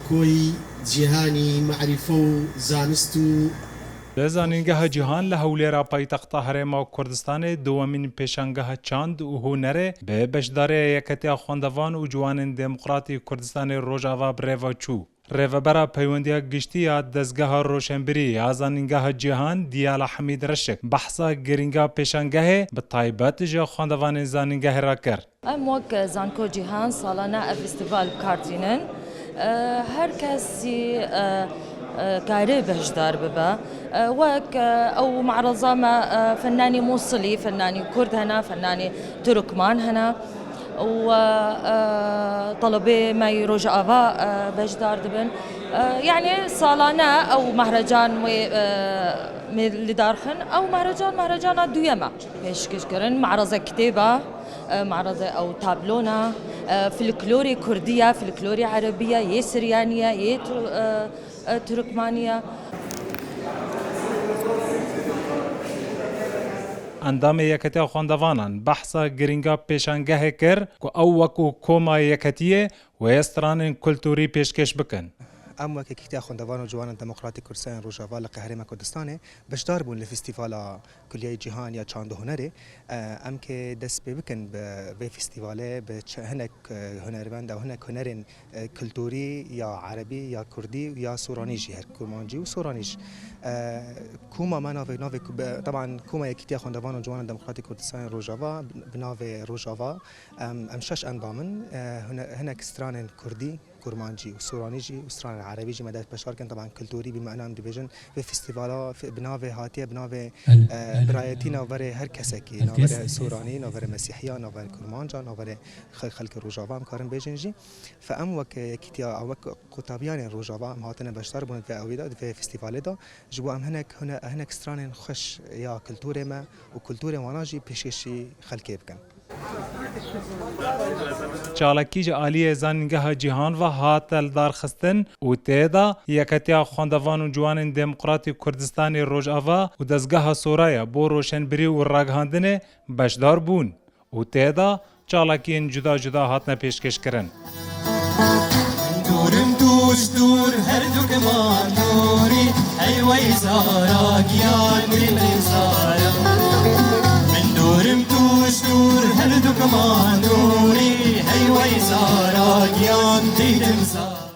زانکۆی جیهانی معریفە و زانست و زانینگەها جیهان لە هەولێرا پایتەختە هەرێما کوردستانی دووەمین پێشانگەها چاند و هونەرێ بە بەشداریە یەکەتیا خوێندەڤان و جوانên دێموقراتی کوردستانی ڕۆژاوا برێڤە چوو. ڕێڤەبەرا پەیوەندیە گشتیە دەستگەها ڕۆشنبیری یا زانینگەها جیهان دیالە حەمید ڕەشک بەحسا گرینگا پێشانگەهێ بە تایبەت ژە خوێندەڤانên زانینگەهێرا کرد. ئەم وەک زانکۆ جیهان ساڵانە ئە فستیڤال بکاردێنن هەر کەسی كاري بهجدار ببا وك او معرضة ما فناني موصلي فناني كرد هنا فناني تركمان هنا وطلبي ما يروج افا بهجدار دبن يعني صالانة او مهرجان اللي دارخن او مهرجان دويما ايش كشكرن معرضة كتابة معرضة او تابلونا فلكلوري كردية فلكلوري عربية يا سريانية يا تركمانية. ئەندامە یەکەتیا خوێندەڤانان بەحسا گرینگا پێشانگەهێ کرد و ئەو وەکو کۆما یەکەتیە و هێسترانên کولتوری پێشکەش بکەن. ئەم وەک یەکێتیا خوێندەڤان و جوانان دموکراتی کوردستانی ڕۆژاوا لە هەرێما کوردستانê بەشدار بوون لە فستیڤالا کولیای جیهان یا چاند و هونەرê ئەم کە دەست پێ بکەن بە فستیڤالê بە هەنێک هونەرمەند و هەنێک هونەرên کولتوری یا عربی یا کوردی یا سۆرانî هەر کورمانجی و سۆرانîش کوما ما ناوێ طبعا کوما یەکێتیا خوێندەڤان و جوانان دموکراتی کوردستانی ڕۆژاوا بناوێ ڕۆژاوا ئەم شەش ئەندامن هەنێک سترانên کوردی كورمانجي وسورانيجي وستران العربيجي مدى بشاركن طبعا كلتوري بما انهم ديفيجن في فيستيفالا بنافي هاتيه بنافي برايتي نوفري هر كسكي نوفري سوراني نوفري مسيحيه نوفري كورمانجا نوفري خلق روجافا مكارن بيجنجي فام وك كيتيا او قطابيان روجافا هاتنا بشار بون في اويدا في فيستيفال دا جوا ام هناك ستران خش يا كلتوري ما وكلتوري واناجي بيشيشي خلقي بكن چالاکیج عالیه زانینگەها جیهان و هاتل دارخستن و تێدا یەکەتیا خوێندەڤان و جوانên دێموقراتی کوردستانی ڕۆژئاوا و دەستگەها سۆرایە بۆ ڕۆشنبیری و ڕاگەهاندنê بەشدار بوون و تێدا چالاکیên جودا جودا هاتنە پێشکەشکردن. دورم دوش دور هەردووکمان نووری هەیوەی زارا گیان مری زارا من دورم دوش دور هەردووکمان نووری هەیوەی زارا گیان دیدم زارا